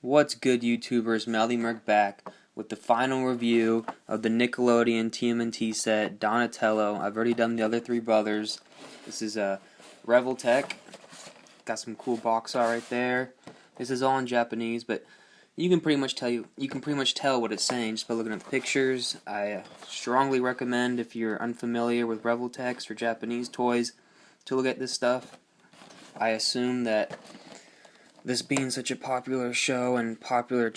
What's good, YouTubers? Melly back with the final review of the Nickelodeon TMNT set, Donatello. I've already done the other three brothers. This is a Revoltech. Got some cool box art right there. This is all in Japanese, but you can pretty much tell what it's saying just by looking at the pictures. I strongly recommend, if you're unfamiliar with Revoltechs or Japanese toys, to look at this stuff. I assume that this being such a popular show and popular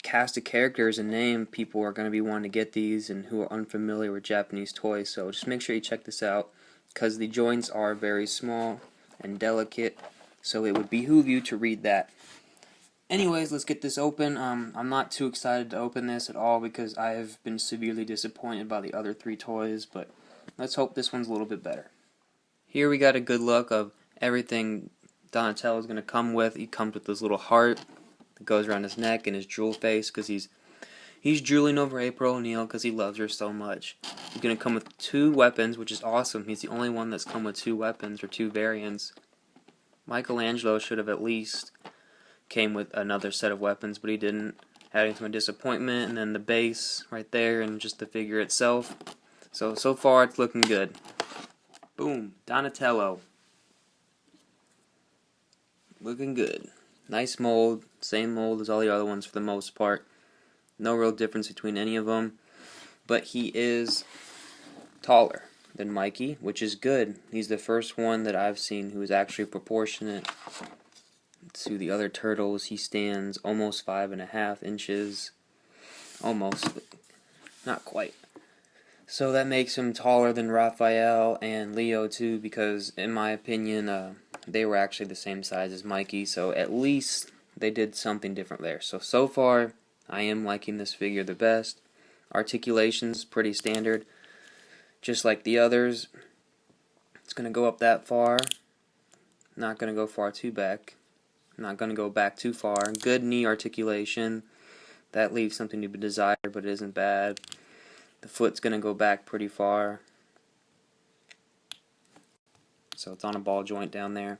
cast of characters and name, people are going to be wanting to get these and who are unfamiliar with Japanese toys. So just make sure you check this out, because the joints are very small and delicate, so it would behoove you to read that. Anyways, let's get this open. I'm not too excited to open this at all because I have been severely disappointed by the other three toys, but let's hope this one's a little bit better. Here we got a good look of everything Donatello is going to come with. He comes with this little heart that goes around his neck and his drool face, because he's drooling over April O'Neil because he loves her so much. He's going to come with two weapons, which is awesome. He's the only one that's come with two weapons or two variants. Michelangelo should have at least came with another set of weapons, but he didn't, adding to my disappointment. And then the base right there and just the figure itself. So far it's looking good. Boom, Donatello. Looking good. Nice mold, same mold as all the other ones for the most part. No real difference between any of them. But he is taller than Mikey, which is good. He's the first one that I've seen who is actually proportionate to the other turtles. He stands almost 5.5 inches. Almost, but not quite. So that makes him taller than Raphael and Leo too, because in my opinion, they were actually the same size as Mikey, so at least they did something different there. So far, I am liking this figure the best. Articulation's pretty standard, just like the others. It's going to go up that far. Not going to go far too back. Not going to go back too far. Good knee articulation. That leaves something to be desired, but it isn't bad. The foot's going to go back pretty far. So it's on a ball joint down there.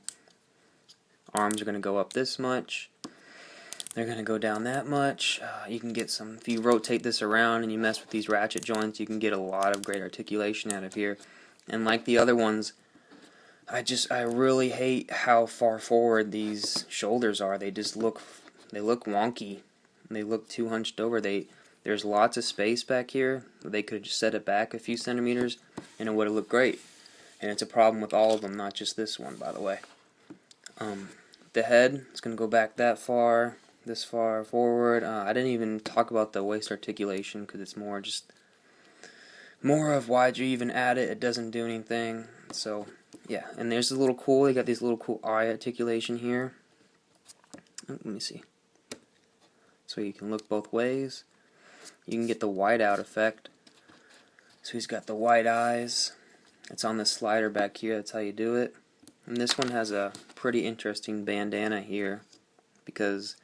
Arms are going to go up this much. They're going to go down that much. You can get some, if you rotate this around and you mess with these ratchet joints, you can get a lot of great articulation out of here. And like the other ones, I really hate how far forward these shoulders are. They look wonky. They look too hunched over. There's lots of space back here. They could have just set it back a few centimeters and it would have looked great. And it's a problem with all of them, not just this one, by the way. The head is going to go back that far, this far forward. I didn't even talk about the waist articulation because it's more of why'd you even add it? It doesn't do anything. So yeah, and there's a little cool. You got these little cool eye articulation here. Let me see. So you can look both ways. You can get the whiteout effect. So he's got the white eyes. It's on the slider back here, that's how you do it. And this one has a pretty interesting bandana here, because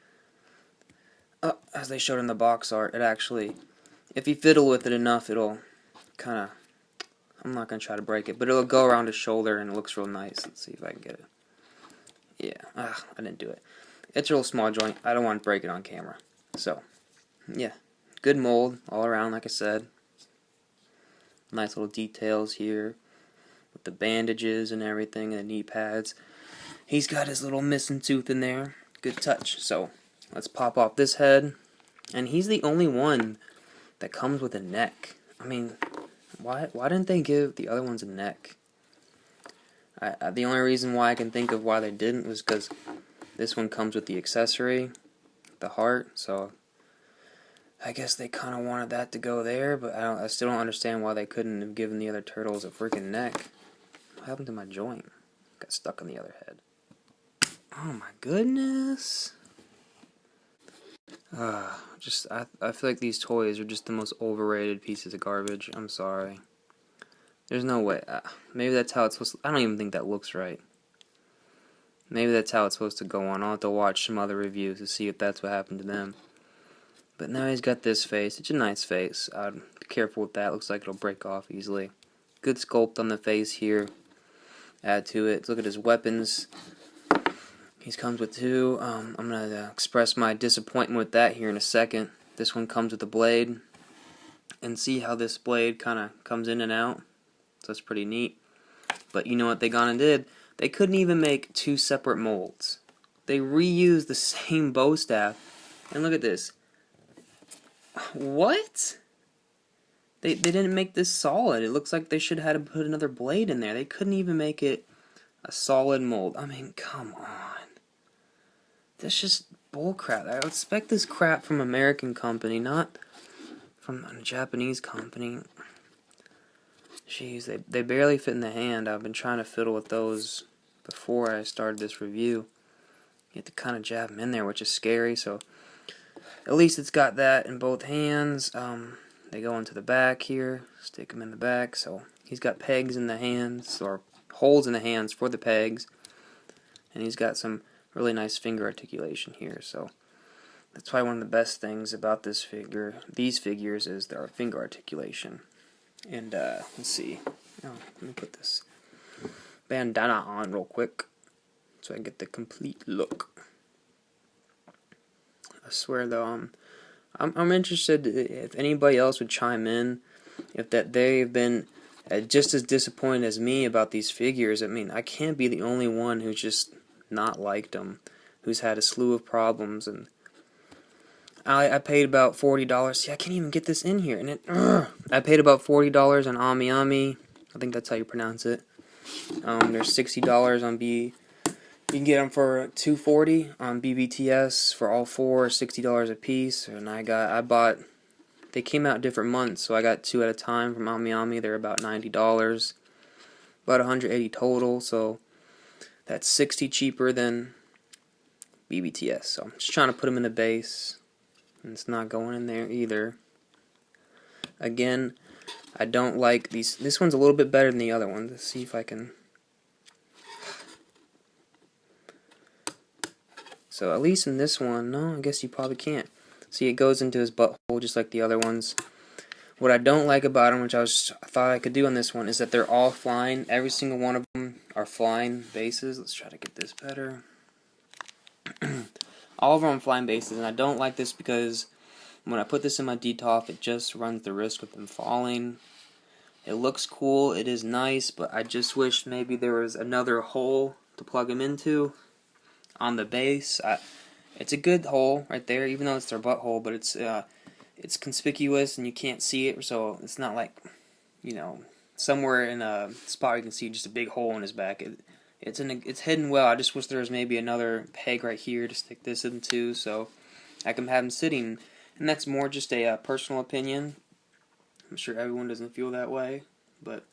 as they showed in the box art, it actually, if you fiddle with it enough, it'll kind of, I'm not going to try to break it, but it'll go around his shoulder and it looks real nice. Let's see if I can get it. Yeah, I didn't do it. It's a real small joint. I don't want to break it on camera. So, yeah, good mold all around, like I said. Nice little details here with the bandages and everything and the knee pads. He's got his little missing tooth in there. Good touch. So let's pop off this head. And he's the only one that comes with a neck. I mean, why didn't they give the other ones a neck? The only reason why I can think of why they didn't was because this one comes with the accessory, the heart. So I guess they kind of wanted that to go there, but I still don't understand why they couldn't have given the other turtles a freaking neck. What happened to my joint? Got stuck on the other head. Oh my goodness. I feel like these toys are just the most overrated pieces of garbage. I'm sorry. There's no way. Maybe that's how it's supposed to, I don't even think that looks right. Maybe that's how it's supposed to go on. I'll have to watch some other reviews to see if that's what happened to them. But now he's got this face. It's a nice face. I'd be careful with that. Looks like it'll break off easily. Good sculpt on the face here. Add to it. Look at his weapons. He comes with two. I'm going to express my disappointment with that here in a second. This one comes with a blade. And see how this blade kind of comes in and out? So that's pretty neat. But you know what they gone and did? They couldn't even make two separate molds. They reused the same bow staff. And look at this. What? They didn't make this solid. It looks like they should have had to put another blade in there. They couldn't even make it a solid mold. I mean, come on. That's just bullcrap. I would expect this crap from an American company, not from a Japanese company. Jeez, they barely fit in the hand. I've been trying to fiddle with those before I started this review. You have to kind of jab them in there, which is scary, so at least it's got that in both hands. They go into the back here, stick them in the back, so he's got pegs in the hands, or holes in the hands for the pegs, and he's got some really nice finger articulation here, so that's probably one of the best things about these figures, is their finger articulation. And let's see, let me put this bandana on real quick so I can get the complete look. I swear though, I'm interested if anybody else would chime in, if that they've been just as disappointed as me about these figures. I mean, I can't be the only one who's just not liked them, who's had a slew of problems. And I paid about $40. See, I can't even get this in here, and I paid about $40 on Ami Ami. I think that's how you pronounce it. There's $60 on B. You can get them for $240 on BBTS for all four, $60 a piece. And I bought. They came out different months, so I got two at a time from Ami Ami. They're about $90, about $180 total. So that's $60 cheaper than BBTS. So I'm just trying to put them in the base, and it's not going in there either. Again, I don't like these. This one's a little bit better than the other one. Let's see if I can. So at least in this one, no, I guess you probably can't. See, it goes into his butthole just like the other ones. What I don't like about them, which I thought I could do on this one, is that they're all flying. Every single one of them are flying bases. Let's try to get this better. All of them are flying bases, and I don't like this because when I put this in my DTOF, it just runs the risk of them falling. It looks cool, it is nice, but I just wish maybe there was another hole to plug them into on the base. It's a good hole right there, even though it's their butthole, but it's conspicuous and you can't see it, so it's not like, you know, somewhere in a spot you can see just a big hole in his back. It's hidden well. I just wish there was maybe another peg right here to stick this into, so I can have him sitting. And that's more just a personal opinion. I'm sure everyone doesn't feel that way, but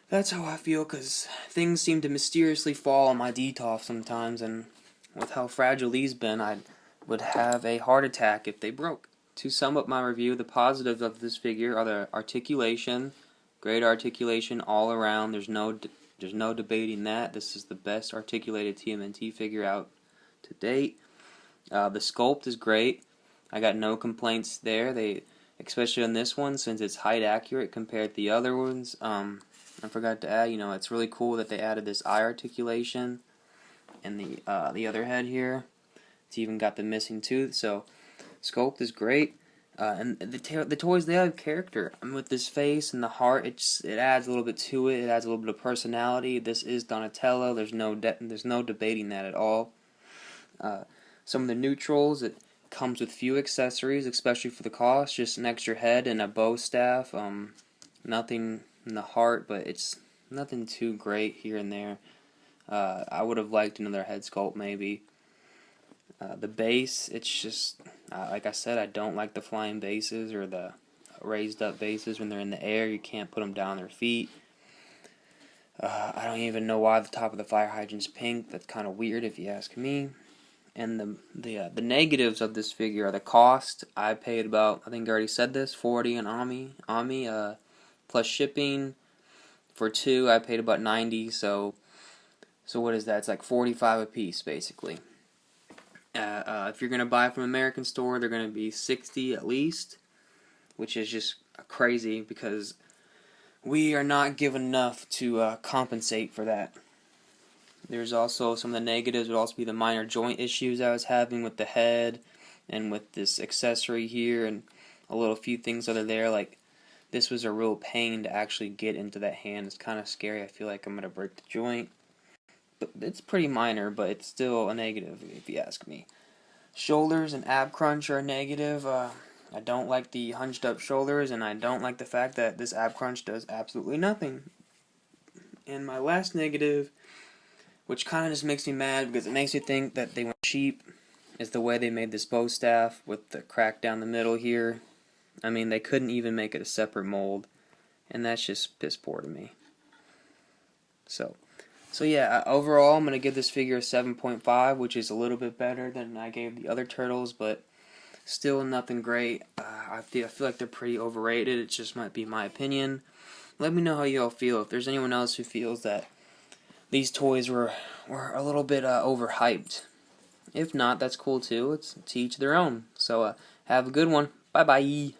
that's how I feel, because things seem to mysteriously fall on my DTOF sometimes, and with how fragile these been, I would have a heart attack if they broke. To sum up my review, the positives of this figure are the articulation, great articulation all around. There's no debating that. This is the best articulated TMNT figure out to date. The sculpt is great. I got no complaints there. Especially on this one, since it's height accurate compared to the other ones. I forgot to add, it's really cool that they added this eye articulation in the other head here. It's even got the missing tooth. So sculpt is great. And the toys, they have character. I mean, with this face and the heart, it adds a little bit to it. It adds a little bit of personality. This is Donatello. There's no debating that at all. Some of the neutrals, it comes with few accessories, especially for the cost. Just an extra head and a bow staff. Nothing in the heart, but it's nothing too great here and there. I would have liked another head sculpt maybe. The base, it's just, like I said, I don't like the flying bases or the raised up bases when they're in the air. You can't put them down on their feet. I don't even know why the top of the fire hydrant's pink. That's kind of weird if you ask me. And the negatives of this figure are the cost. I paid about, I think I already said this, $40 on Ami, plus shipping. For two, I paid about $90. So what is that? It's like $45 a piece, basically. If you're gonna buy from an American store, they're gonna be $60 at least, which is just crazy because we are not given enough to compensate for that. There's also some of the negatives would also be the minor joint issues I was having with the head and with this accessory here, and a little few things that are there. Like, this was a real pain to actually get into that hand. It's kind of scary. I feel like I'm going to break the joint. But it's pretty minor, but it's still a negative if you ask me. Shoulders and ab crunch are negative. I don't like the hunched up shoulders, and I don't like the fact that this ab crunch does absolutely nothing. And my last negative, which kind of just makes me mad because it makes me think that they went cheap, is the way they made this bow staff with the crack down the middle here. I mean, they couldn't even make it a separate mold, and that's just piss poor to me. So yeah, overall I'm going to give this figure a 7.5, which is a little bit better than I gave the other turtles, but still nothing great. I feel like they're pretty overrated. It just might be my opinion. Let me know how you all feel. If there's anyone else who feels that these toys were a little bit overhyped. If not, that's cool too. It's to each their own. So have a good one. Bye-bye.